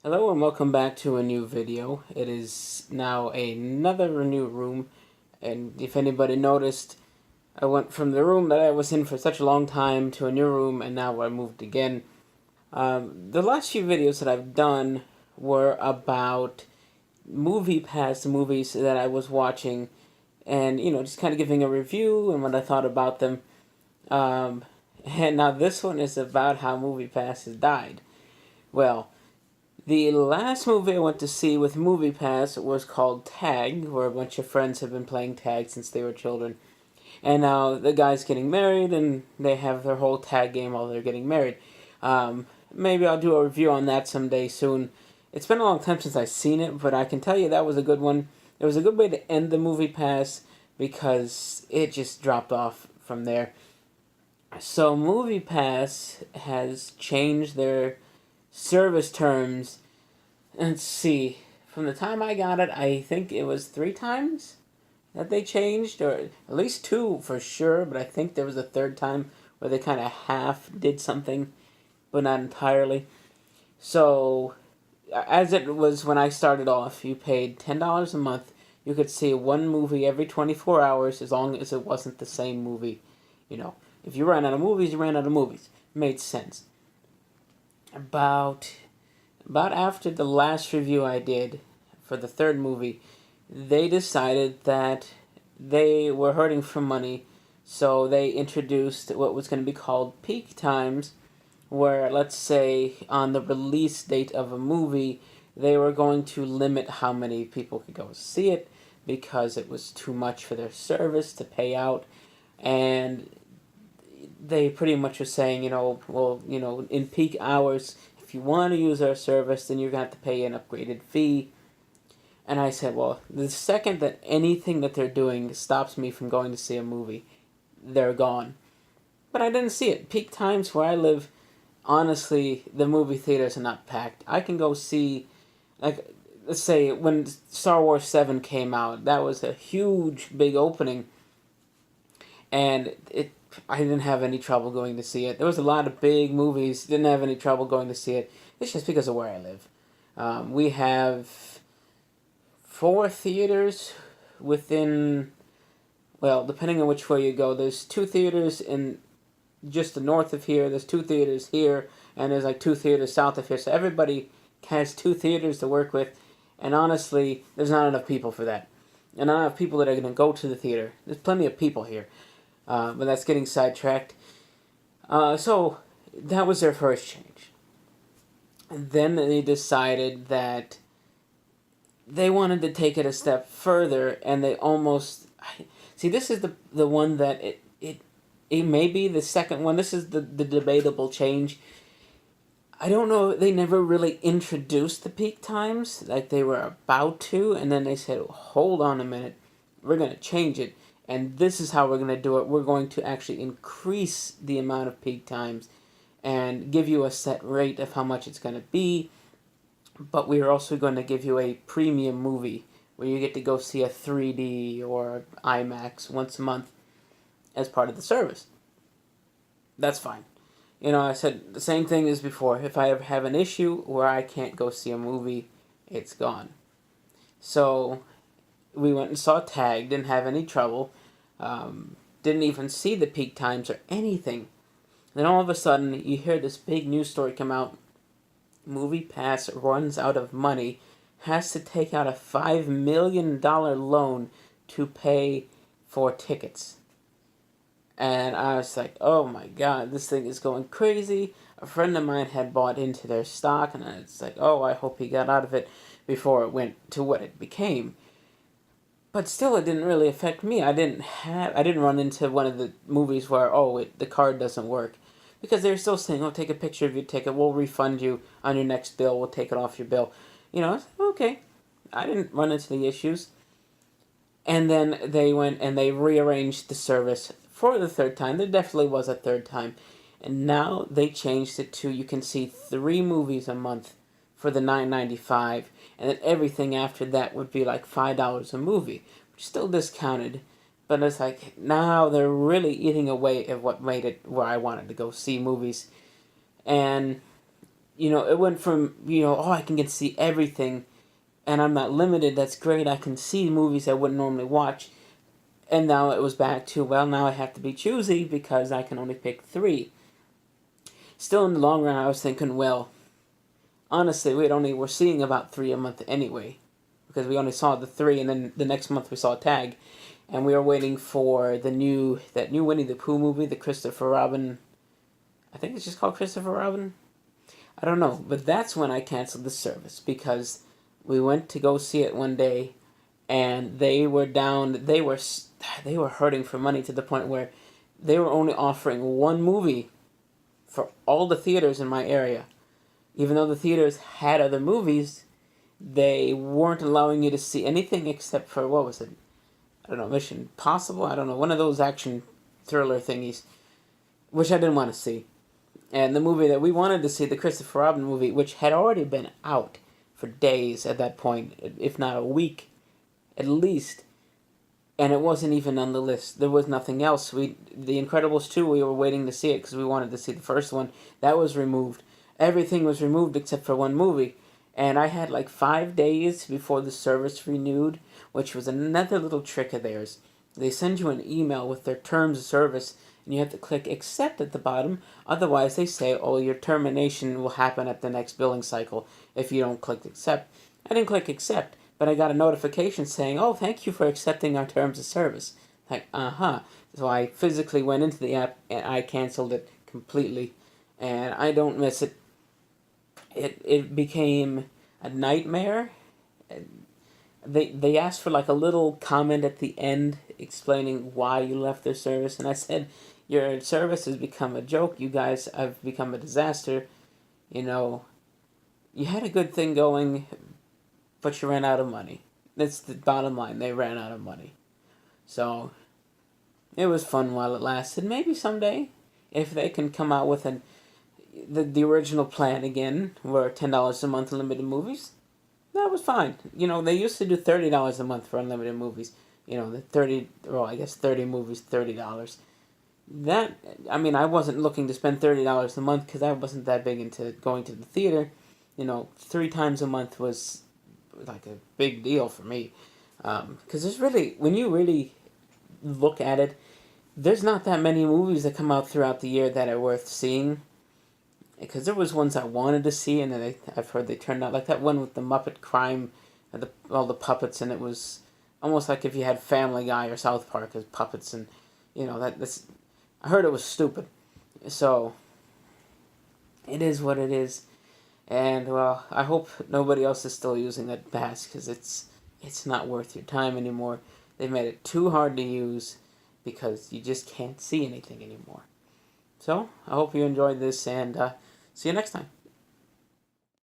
Hello and welcome back to a new video. It is now another new room, and if anybody noticed, I went from the room that I was in for such a long time to a new room, and now I moved again. The last few videos that I've done were about MoviePass movies that I was watching, and just kind of giving a review and what I thought about them. Um, and now this one is about how MoviePass has died. Well, the last movie I went to see with MoviePass was called Tag, where a bunch of friends have been playing tag since they were children. And now the guy's getting married, and they have their whole tag game while they're getting married. Maybe I'll do a review on that someday soon. It's been a long time since I've seen it, but I can tell you that was a good one. It was a good way to end the MoviePass because it just dropped off from there. So MoviePass has changed their service terms. Let's see. From the time I got it, I think it was 3 times that they changed, or at least two for sure, but I think there was a third time where they kind of half did something, but not entirely. So, as it was when I started off, you paid $10 a month. You could see one movie every 24 hours as long as it wasn't the same movie. You know, if you ran out of movies, you ran out of movies. Made sense. About after the last review I did for the third movie, they decided that they were hurting for money, so they introduced what was going to be called peak times, where, let's say, on the release date of a movie, they were going to limit how many people could go see it because it was too much for their service to pay out. And they pretty much were saying, in peak hours, if you want to use our service, then you're going to have to pay an upgraded fee. And I said, well, the second that anything that they're doing stops me from going to see a movie, they're gone. But I didn't see it. Peak times where I live, honestly, the movie theaters are not packed. I can go see, like, let's say when Star Wars 7 came out, that was a huge, big opening. And I didn't have any trouble going to see it. There was a lot of big movies, didn't have any trouble going to see it. It's just because of where I live. We have 4 theaters within, well, depending on which way you go. There's 2 theaters in just the north of here. There's 2 theaters here, and there's like 2 theaters south of here. So everybody has 2 theaters to work with, and honestly, there's not enough people for that. And not enough people that are going to go to the theater. There's plenty of people here. But that's getting sidetracked. So that was their first change. And then they decided that they wanted to take it a step further, and they almost see. This is the one that it may be the second one. This is the debatable change. I don't know. They never really introduced the peak times like they were about to, and then they said, "Hold on a minute, we're gonna change it." And this is how we're going to do it. We're going to actually increase the amount of peak times and give you a set rate of how much it's going to be. But we are also going to give you a premium movie where you get to go see a 3D or IMAX once a month as part of the service. That's fine. I said the same thing as before. If I ever have an issue where I can't go see a movie, it's gone. So we went and saw Tag, didn't have any trouble, didn't even see the peak times or anything. Then all of a sudden, you hear this big news story come out. MoviePass runs out of money, has to take out a $5 million loan to pay for tickets. And I was like, oh my god, this thing is going crazy. A friend of mine had bought into their stock, and I was like, oh, I hope he got out of it before it went to what it became. But still, it didn't really affect me. I didn't run into one of the movies where, the card doesn't work. Because they're still saying, take a picture of your ticket, we'll refund you on your next bill, we'll take it off your bill. Okay. I didn't run into the issues. And then they went and they rearranged the service for the third time. There definitely was a third time. And now they changed it to you can see 3 movies a month for the $9.95, and then everything after that would be like $5 a movie, which is still discounted. But it's like now they're really eating away at what made it where I wanted to go see movies. And it went from, oh, I can get to see everything and I'm not limited. That's great. I can see movies I wouldn't normally watch. And now it was back to, well, now I have to be choosy because I can only pick three. Still, in the long run, I was thinking, well, honestly, we're seeing about three a month anyway, because we only saw the three, and then the next month we saw Tag, and we were waiting for that new Winnie the Pooh movie, the Christopher Robin. I think it's just called Christopher Robin. I don't know, but that's when I canceled the service because we went to go see it one day, and they were down. They were hurting for money to the point where they were only offering one movie for all the theaters in my area. Even though the theaters had other movies, they weren't allowing you to see anything except for, what was it? I don't know, Mission Impossible? I don't know, one of those action thriller thingies, which I didn't want to see. And the movie that we wanted to see, the Christopher Robin movie, which had already been out for days at that point, if not a week at least, and it wasn't even on the list. There was nothing else. The Incredibles 2, we were waiting to see it because we wanted to see the first one. That was removed. Everything was removed except for one movie. And I had like 5 days before the service renewed, which was another little trick of theirs. They send you an email with their terms of service, and you have to click accept at the bottom. Otherwise, they say, oh, your termination will happen at the next billing cycle if you don't click accept. I didn't click accept, but I got a notification saying, oh, thank you for accepting our terms of service. Like, uh-huh. So I physically went into the app, and I canceled it completely. And I don't miss it. It became a nightmare. They asked for like a little comment at the end explaining why you left their service, and I said, your service has become a joke. You guys have become a disaster. You had a good thing going, but you ran out of money. That's the bottom line. They ran out of money. So it was fun while it lasted. Maybe someday, if they can come out with the original plan again, where $10 a month unlimited movies, that was fine. They used to do $30 a month for unlimited movies. The 30 movies, $30. I wasn't looking to spend $30 a month because I wasn't that big into going to the theater. 3 times a month was like a big deal for me. Because there's really, when you really look at it, there's not that many movies that come out throughout the year that are worth seeing. Because there was ones I wanted to see, and then I've heard they turned out, like that one with the Muppet crime, and all the puppets, and it was almost like if you had Family Guy or South Park as puppets, and that's, I heard it was stupid. So it is what it is, and well, I hope nobody else is still using that pass because it's not worth your time anymore. They've made it too hard to use because you just can't see anything anymore. So I hope you enjoyed this, and see you next time.